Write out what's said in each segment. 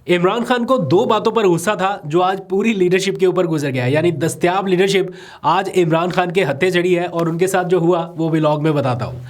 इमरान खान को दो बातों पर गुस्सा था जो आज पूरी लीडरशिप के ऊपर गुजर गया है। यानी दस्तयाब लीडरशिप आज इमरान खान के हत्थे चढ़ी है और उनके साथ जो हुआ वो व्लॉग में बताता हूँ।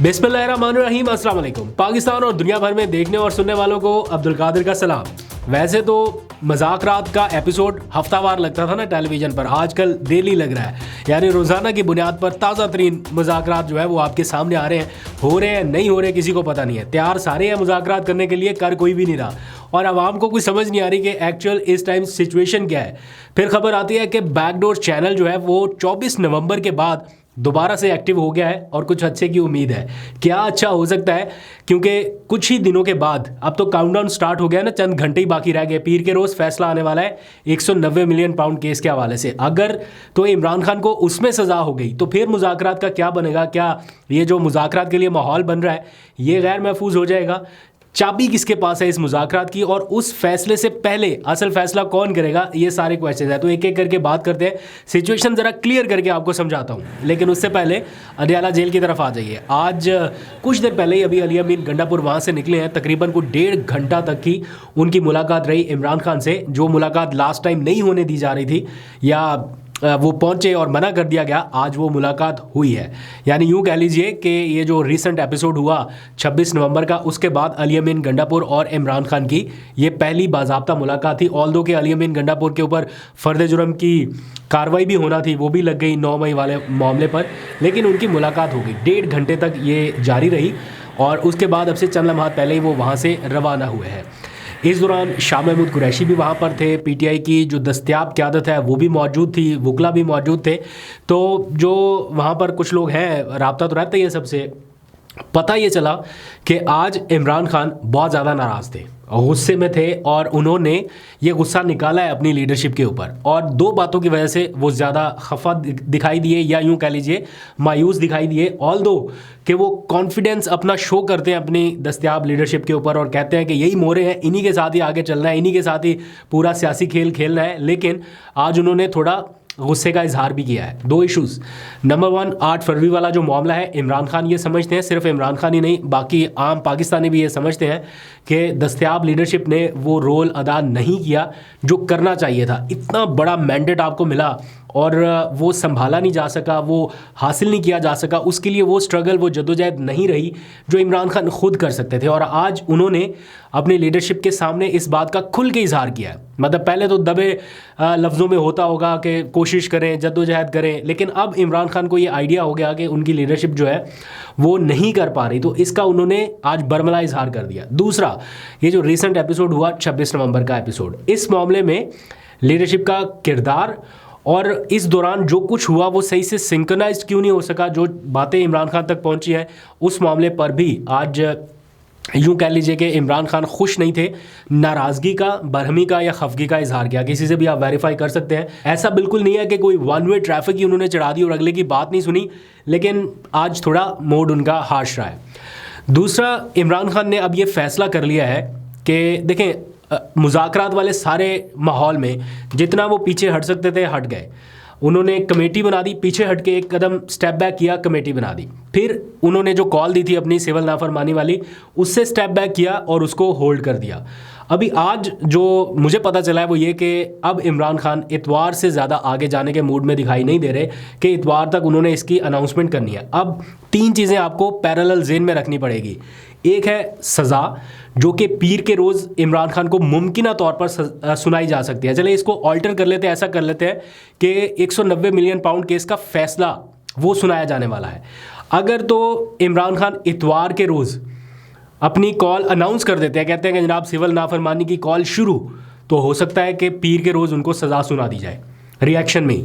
बिस्मिल्लाहिर्रहमानिर्रहीम, अस्सलाम वालेकुम। पाकिस्तान और दुनिया भर में देखने और सुनने वालों को अब्दुल कादिर का सलाम। वैसे तो मजाक रात का एपिसोड हफ्तावार लगता था ना टेलीविज़न पर, आजकल डेली लग रहा है। यानी रोज़ाना की बुनियाद पर ताज़ा तरीन मजाकरात जो है वो आपके सामने आ रहे हैं। हो रहे हैं नहीं हो रहे किसी को पता नहीं है। तैयार सारे हैं मजाकरात करने के लिए, कर कोई भी नहीं रहा और आवाम को कुछ समझ नहीं आ रही कि एक्चुअल इस टाइम सिचुएशन क्या है। फिर खबर आती है कि बैकडोर चैनल जो है वो 24 नवंबर के बाद दोबारा से एक्टिव हो गया है और कुछ अच्छे की उम्मीद है। क्या अच्छा हो सकता है, क्योंकि कुछ ही दिनों के बाद अब तो काउंटडाउन स्टार्ट हो गया है ना, चंद घंटे ही बाकी रह गए। पीर के रोज़ फैसला आने वाला है 190 मिलियन पाउंड केस के हवाले से। अगर तो इमरान खान को उसमें सज़ा हो गई तो फिर मुज़ाकरात का क्या बनेगा? क्या ये जो मुज़ाकरात के लिए माहौल बन रहा है ये गैर महफूज हो जाएगा? चाबी किसके पास है इस मुज़ाकरात की, और उस फैसले से पहले असल फैसला कौन करेगा? ये सारे क्वेश्चन हैं। तो एक एक करके बात करते हैं, सिचुएशन ज़रा क्लियर करके आपको समझाता हूँ। लेकिन उससे पहले अडयाला जेल की तरफ आ जाइए। आज कुछ देर पहले ही अभी अली अमीन गंडापुर वहाँ से निकले हैं। तकरीबन को 1.5 घंटा तक की उनकी मुलाकात रही इमरान खान से, जो मुलाकात लास्ट टाइम नहीं होने दी जा रही थी या वो पहुंचे और मना कर दिया गया। आज वो मुलाकात हुई है। यानी यूँ कह लीजिए कि ये जो रीसेंट एपिसोड हुआ 26 नवंबर का, उसके बाद अली अमीन गंडापुर और इमरान खान की ये पहली बाज़ाब्ता मुलाकात थी। ऑल्दो के अली अमीन गंडापुर के ऊपर फ़र्द जुर्म की कार्रवाई भी होना थी, वो भी लग गई 9 मई वाले मामले पर, लेकिन उनकी मुलाकात हो गई। 1.5 घंटे तक ये जारी रही और उसके बाद अब से चंद लम्हात पहले ही वो वहाँ से रवाना हुए हैं। इस दौरान शाह महमूद कुरैशी भी वहाँ पर थे। पीटीआई की जो दस्तयाब क़यादत है वो भी मौजूद थी, वकला भी मौजूद थे। तो जो वहाँ पर कुछ लोग हैं, राब्ता तो रहता ही है सबसे। पता ये चला कि आज इमरान खान बहुत ज़्यादा नाराज़ थे, गुस्से में थे और उन्होंने ये गुस्सा निकाला है अपनी लीडरशिप के ऊपर। और दो बातों की वजह से वो ज़्यादा खफा दिखाई दिए, या यूँ कह लीजिए मायूस दिखाई दिए। ऑल्दो कि वो कॉन्फिडेंस अपना शो करते हैं अपनी दस्तयाब लीडरशिप के ऊपर और कहते हैं कि यही मोहरे हैं, इन्हीं के साथ ही आगे चलना है, इन्हीं के साथ ही पूरा सियासी खेल खेलना है। लेकिन आज उन्होंने थोड़ा गुस्से का इजहार भी किया है। दो इश्यूज़। नंबर 1, 8 फरवरी वाला जो मामला है, इमरान खान ये समझते हैं, सिर्फ इमरान खान ही नहीं बाकी आम पाकिस्तानी भी ये समझते हैं कि दस्तयाब लीडरशिप ने वो रोल अदा नहीं किया जो करना चाहिए था। इतना बड़ा मैंडेट आपको मिला और वो संभाला नहीं जा सका, वो हासिल नहीं किया जा सका। उसके लिए वो स्ट्रगल, वो जद्दोजहद नहीं रही जो इमरान खान खुद कर सकते थे। और आज उन्होंने अपनी लीडरशिप के सामने इस बात का खुल के इजहार किया है। मतलब पहले तो दबे लफ्ज़ों में होता होगा कि कोशिश करें, जद्दोजहद करें, लेकिन अब इमरान खान को ये आइडिया हो गया कि उनकी लीडरशिप जो है वो नहीं कर पा रही, तो इसका उन्होंने आज बरमला इजहार कर दिया। दूसरा, ये जो रिसेंट एपिसोड हुआ 26 नवंबर का एपिसोड, इस मामले में लीडरशिप का किरदार और इस दौरान जो कुछ हुआ वो सही से सिंक्रोनाइज्ड क्यों नहीं हो सका, जो बातें इमरान खान तक पहुंची हैं, उस मामले पर भी आज यूँ कह लीजिए कि इमरान खान खुश नहीं थे। नाराज़गी का, बरहमी का या खफगी का इजहार किया। किसी से भी आप वेरीफाई कर सकते हैं। ऐसा बिल्कुल नहीं है कि कोई वन वे ट्रैफिक ही उन्होंने चढ़ा दी और अगले की बात नहीं सुनी, लेकिन आज थोड़ा मोड उनका हार्श रहा है। दूसरा, इमरान खान ने अब ये फैसला कर लिया है कि देखें, मुज़ाकरात वाले सारे माहौल में जितना वो पीछे हट सकते थे हट गए। उन्होंने कमेटी बना दी, पीछे हट के एक कदम स्टेप बैक किया, कमेटी बना दी। फिर उन्होंने जो कॉल दी थी अपनी सिविल नाफरमानी वाली, उससे स्टेप बैक किया और उसको होल्ड कर दिया। अभी आज जो मुझे पता चला है वो ये कि अब इमरान खान इतवार से ज़्यादा आगे जाने के मूड में दिखाई नहीं दे रहे कि इतवार तक उन्होंने इसकी अनाउंसमेंट करनी है। अब 3 चीज़ें आपको पैरेलल जेन में रखनी पड़ेगी। एक है सज़ा, जो कि पीर के रोज़ इमरान खान को मुमकिन तौर पर सुनाई जा सकती है। चलिए इसको ऑल्टर कर लेते हैं, ऐसा कर लेते हैं कि 190 मिलियन पाउंड केस का फैसला वो सुनाया जाने वाला है। अगर तो इमरान खान इतवार के रोज़ अपनी कॉल अनाउंस कर देते हैं, कहते हैं कि जनाब सिविल नाफरमानी की कॉल शुरू, तो हो सकता है कि पीर के रोज़ उनको सज़ा सुना दी जाए रिएक्शन में ही।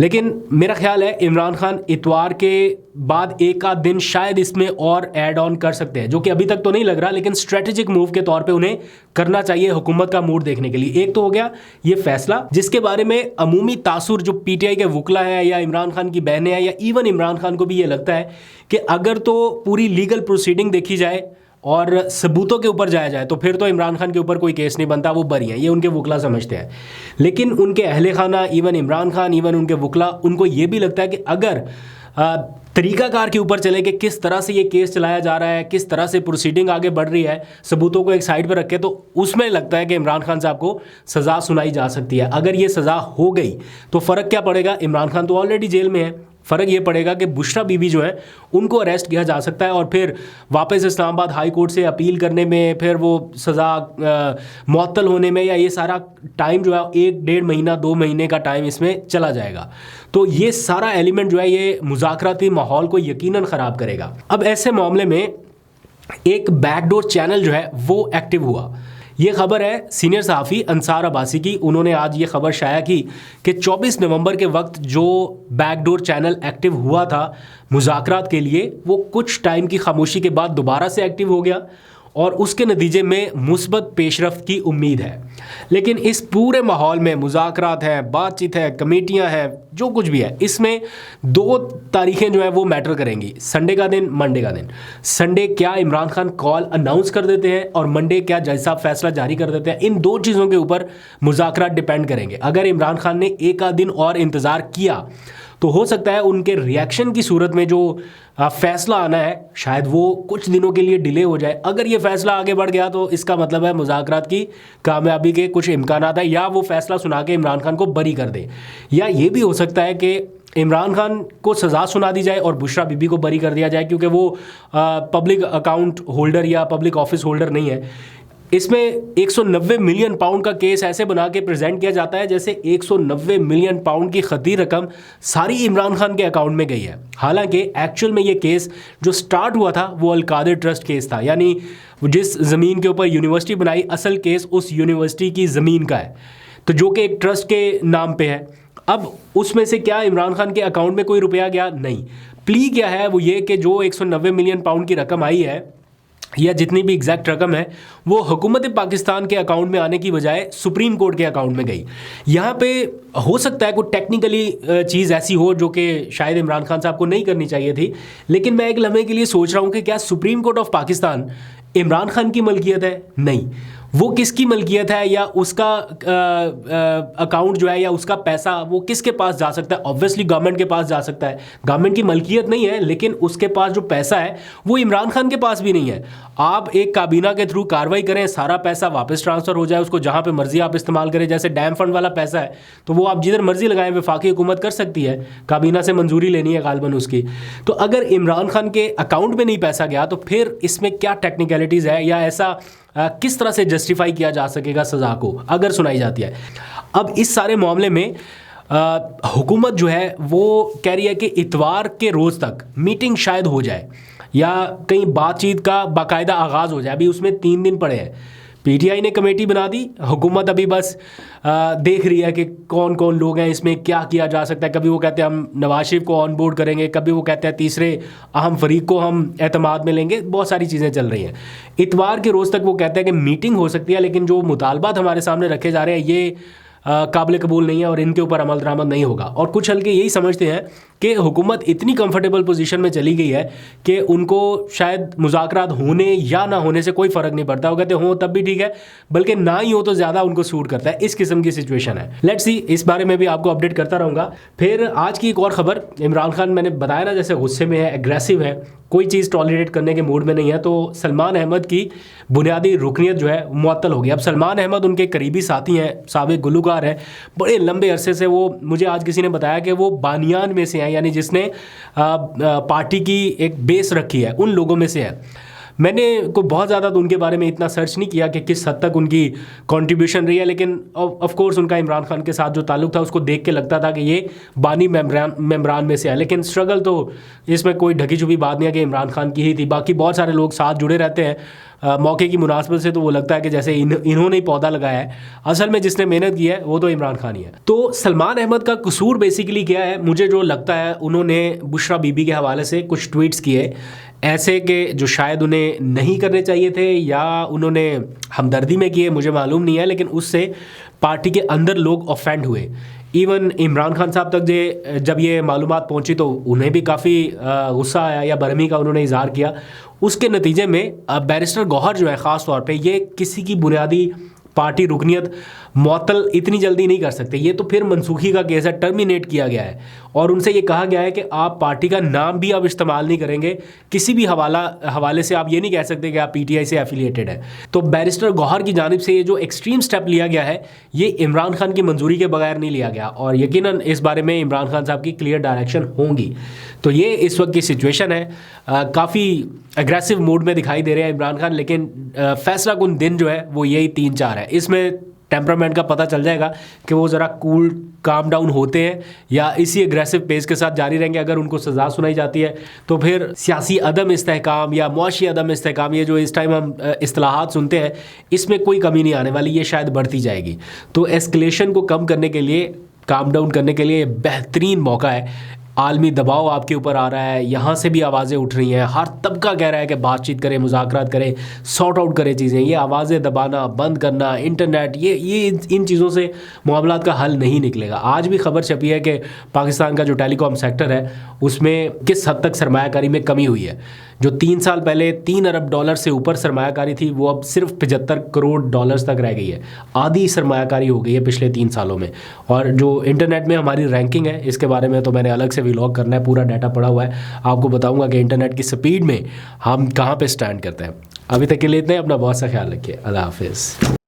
लेकिन मेरा ख्याल है इमरान खान इतवार के बाद एक आध दिन शायद इसमें और ऐड ऑन कर सकते हैं, जो कि अभी तक तो नहीं लग रहा, लेकिन स्ट्रेटेजिक मूव के तौर पे उन्हें करना चाहिए हुकूमत का मूड देखने के लिए। एक तो हो गया ये फैसला, जिसके बारे में अमूमी तासुर जो पीटीआई के वकला हैं या इमरान खान की बहनें हैं या इवन इमरान खान को भी ये लगता है कि अगर तो पूरी लीगल प्रोसीडिंग देखी जाए, और सबूतों के ऊपर जाया जाए तो फिर तो इमरान खान के ऊपर कोई केस नहीं बनता, वो बरी हैं, ये उनके वकला समझते हैं। लेकिन उनके अहले खाना, इवन इमरान खान, इवन उनके वकला, उनको ये भी लगता है कि अगर तरीकाकार के ऊपर चले कि किस तरह से ये केस चलाया जा रहा है, किस तरह से प्रोसीडिंग आगे बढ़ रही है, सबूतों को एक साइड पर रखे, तो उसमें लगता है कि इमरान खान साहब को सज़ा सुनाई जा सकती है। अगर ये सज़ा हो गई तो फ़र्क क्या पड़ेगा, इमरान खान तो ऑलरेडी जेल में है, फ़र्क ये पड़ेगा कि बुशरा बीबी जो है उनको अरेस्ट किया जा सकता है और फिर वापस इस्लामाबाद हाई कोर्ट से अपील करने में, फिर वो सज़ा मुअत्तल होने में, या ये सारा टाइम जो है 1-1.5 महीना 2 महीने का टाइम इसमें चला जाएगा। तो ये सारा एलिमेंट जो है ये मुज़ाकराती माहौल को यकीनन ख़राब करेगा। अब ऐसे मामले में एक बैकडोर चैनल जो है वो एक्टिव हुआ। ये खबर है सीनियर सहाफ़ी अंसार अब्बासी की। उन्होंने आज ये खबर शाया की कि 24 नवंबर के वक्त जो बैकडोर चैनल एक्टिव हुआ था मुज़ाकरात के लिए, वो कुछ टाइम की खामोशी के बाद दोबारा से एक्टिव हो गया और उसके नतीजे में मुस्बत पेशरफ्त की उम्मीद है। लेकिन इस पूरे माहौल में मुज़ाकरात हैं, बातचीत है, कमेटियां हैं, जो कुछ भी है, इसमें 2 तारीखें जो है वो मैटर करेंगी, संडे का दिन, मंडे का दिन। संडे क्या इमरान खान कॉल अनाउंस कर देते हैं और मंडे क्या जज साहब फैसला जारी कर देते हैं। इन 2 चीज़ों के ऊपर मुज़ाकरात डिपेंड करेंगे। अगर इमरान खान ने एक आध दिन और इंतज़ार किया तो हो सकता है उनके रिएक्शन की सूरत में जो फैसला आना है शायद वो कुछ दिनों के लिए डिले हो जाए। अगर ये फैसला आगे बढ़ गया तो इसका मतलब है मुज़ाकरात की कामयाबी के कुछ इम्कानात है, या वो फैसला सुना के इमरान खान को बरी कर दे, या ये भी हो सकता है कि इमरान खान को सज़ा सुना दी जाए और बुशरा बीबी को बरी कर दिया जाए, क्योंकि वो पब्लिक अकाउंट होल्डर या पब्लिक ऑफिस होल्डर नहीं है। इसमें 190 मिलियन पाउंड का केस ऐसे बना के प्रेजेंट किया जाता है जैसे 190 मिलियन पाउंड की खती रकम सारी इमरान खान के अकाउंट में गई है। हालांकि एक्चुअल में ये केस जो स्टार्ट हुआ था वो अल-कादिर ट्रस्ट केस था, यानी जिस ज़मीन के ऊपर यूनिवर्सिटी बनाई, असल केस उस यूनिवर्सिटी की ज़मीन का है, तो जो कि एक ट्रस्ट के नाम पे है। अब उसमें से क्या इमरान खान के अकाउंट में कोई रुपया गया? नहीं। प्ली क्या है वो ये कि जो 190 मिलियन पाउंड की रकम आई है, या जितनी भी एग्जैक्ट रकम है, वो हुकूमत पाकिस्तान के अकाउंट में आने की बजाय सुप्रीम कोर्ट के अकाउंट में गई। यहाँ पे हो सकता है कोई टेक्निकली चीज़ ऐसी हो जो कि शायद इमरान खान साहब को नहीं करनी चाहिए थी, लेकिन मैं एक लम्हे के लिए सोच रहा हूँ कि क्या supreme court of Pakistan Imran Khan की मलकियत है? नहीं। वो किसकी मलकियत है, या उसका अकाउंट जो है या उसका पैसा वो किसके पास जा सकता है? ऑब्वियसली गवर्नमेंट के पास जा सकता है। गवर्नमेंट की मलकियत नहीं है, लेकिन उसके पास जो पैसा है वो इमरान खान के पास भी नहीं है। आप एक काबीना के थ्रू कार्रवाई करें, सारा पैसा वापस ट्रांसफ़र हो जाए, उसको जहाँ पे मर्जी आप इस्तेमाल करें। जैसे डैम फंड वाला पैसा है तो वो आप जिधर मर्जी लगाएं, वफाकी हुकूमत कर सकती है, काबीना से मंजूरी लेनी है गालबन उसकी। तो अगर इमरान खान के अकाउंट में नहीं पैसा गया तो फिर इसमें क्या टेक्निकलिटीज़ है, या ऐसा किस तरह से किया जा सकेगा सज़ा को अगर सुनाई जाती है। अब इस सारे मामले में हुकूमत जो है वो कह रही है कि इतवार के रोज़ तक मीटिंग शायद हो जाए, या कहीं बातचीत का बाकायदा आगाज़ हो जाए। अभी उसमें 3 दिन पड़े हैं। पीटीआई ने कमेटी बना दी, हुकूमत अभी बस देख रही है कि कौन कौन लोग हैं, इसमें क्या किया जा सकता है। कभी वो कहते हैं हम नवाज शरीफ को ऑन बोर्ड करेंगे, कभी वो कहते हैं तीसरे अहम फरीक को हम एतमाद में लेंगे। बहुत सारी चीज़ें चल रही हैं। इतवार के रोज़ तक वो कहते हैं कि मीटिंग हो सकती है, लेकिन जो मुतालबात हमारे सामने रखे जा रहे हैं ये काबिल कबूल नहीं है और इनके ऊपर अमल दरामद नहीं होगा। और कुछ हल्के यही समझते हैं कि हुकूमत इतनी कंफर्टेबल पोजीशन में चली गई है कि उनको शायद मुज़ाकरात होने या ना होने से कोई फ़र्क नहीं पड़ता। वो कहते हो तब भी ठीक है, बल्कि ना ही हो तो ज़्यादा उनको सूट करता है। इस किस्म की सिचुएशन है। लेट्स सी, इस बारे में भी आपको अपडेट करता रहूँगा। फिर आज की एक और ख़बर, इमरान खान मैंने बताया ना जैसे गुस्से में है, एग्रेसिव है, कोई चीज़ टॉलरेट करने के मूड में नहीं है। तो सलमान अहमद की बुनियादी रुकनीत जो है मुअत्तल हो गई। अब सलमान अहमद उनके करीबी साथी हैं, साबिक गुलूकार हैं, बड़े लंबे अरसे से वो, मुझे आज किसी ने बताया कि वो बानियान में से हैं, यानी जिसने पार्टी की एक बेस रखी है, उन लोगों में से है। मैंने को बहुत ज़्यादा तो उनके बारे में इतना सर्च नहीं किया कि किस हद तक उनकी कंट्रीब्यूशन रही है, लेकिन ऑफ कोर्स उनका इमरान खान के साथ जो ताल्लुक़ था उसको देख के लगता था कि ये बानी मेम्बरान में से है। लेकिन स्ट्रगल तो इसमें कोई ढकी छुपी बात नहीं है कि इमरान खान की ही थी। बाकी बहुत सारे लोग साथ जुड़े रहते हैं मौके की मुनासबत से, तो वो लगता है कि जैसे इन्होंने ही पौधा लगाया है। असल में जिसने मेहनत की है वो तो इमरान खान ही है। तो सलमान अहमद का कसूर बेसिकली क्या है, मुझे जो लगता है उन्होंने बुशरा बीबी के हवाले से कुछ ट्वीट्स किए ऐसे कि जो शायद उन्हें नहीं करने चाहिए थे, या उन्होंने हमदर्दी में किए, मुझे मालूम नहीं है, लेकिन उससे पार्टी के अंदर लोग ऑफेंड हुए। इवन इमरान खान साहब तक जब ये मालूमात पहुंची तो उन्हें भी काफ़ी गुस्सा आया या बरहमी का उन्होंने इजहार किया। उसके नतीजे में बैरिस्टर गौहर जो है ख़ास तौर पे ये किसी की बुनियादी पार्टी रुकनियत मुअत्तल इतनी जल्दी नहीं कर सकते। ये तो फिर मनसूखी का केस है, टर्मिनेट किया गया है और उनसे ये कहा गया है कि आप पार्टी का नाम भी अब इस्तेमाल नहीं करेंगे, किसी भी हवाले से आप ये नहीं कह सकते कि आप पीटीआई से एफिलिएटेड है। तो बैरिस्टर गौहर की जानिब से ये जो एक्सट्रीम स्टेप लिया गया है ये इमरान खान की मंजूरी के बगैर नहीं लिया गया और यकीनन इस बारे में इमरान खान साहब की क्लियर डायरेक्शन होंगी। तो ये इस वक्त की सिचुएशन है। काफ़ी एग्रेसिव मूड में दिखाई दे रहे हैं इमरान खान, लेकिन फैसला कुन दिन जो है वो यही 3-4 है। इसमें टेम्परामेंट का पता चल जाएगा कि वो ज़रा कूल काम डाउन होते हैं या इसी एग्रेसिव पेस के साथ जारी रहेंगे। अगर उनको सज़ा सुनाई जाती है तो फिर सियासी अदम इस्तेहकाम या मुआशी अदम इस्तेहकाम, ये जो इस टाइम हम इस्तिलाहात सुनते हैं, इसमें कोई कमी नहीं आने वाली, ये शायद बढ़ती जाएगी। तो एस्केलेशन को कम करने के लिए, काम डाउन करने के लिए बेहतरीन मौका है। आलमी दबाव आपके ऊपर आ रहा है, यहाँ से भी आवाज़ें उठ रही हैं, हर तबका कह रहा है कि बातचीत करें, मुज़ाकरात करें, सॉर्ट आउट करें चीज़ें। ये आवाज़ें दबाना, बंद करना, इंटरनेट, ये इन चीज़ों से मामलात का हल नहीं निकलेगा। आज भी खबर छपी है कि पाकिस्तान का जो टेलीकॉम सेक्टर है उसमें किस हद तक सरमायाकारी में कमी हुई है। जो 3 साल पहले $3 अरब से ऊपर सरमायाकारी थी वो अब सिर्फ $75 करोड़ तक रह गई है। आधी सरमायाकारी हो गई है पिछले 3 सालों में। और जो इंटरनेट में हमारी रैंकिंग है इसके बारे में तो मैंने अलग से व्लॉग करना है, पूरा डाटा पड़ा हुआ है, आपको बताऊंगा कि इंटरनेट की स्पीड में हम कहाँ पे स्टैंड करते हैं। अभी तक के लिए इतना ही। अपना बहुत सा ख्याल रखिए। अल्लाह हाफिज़।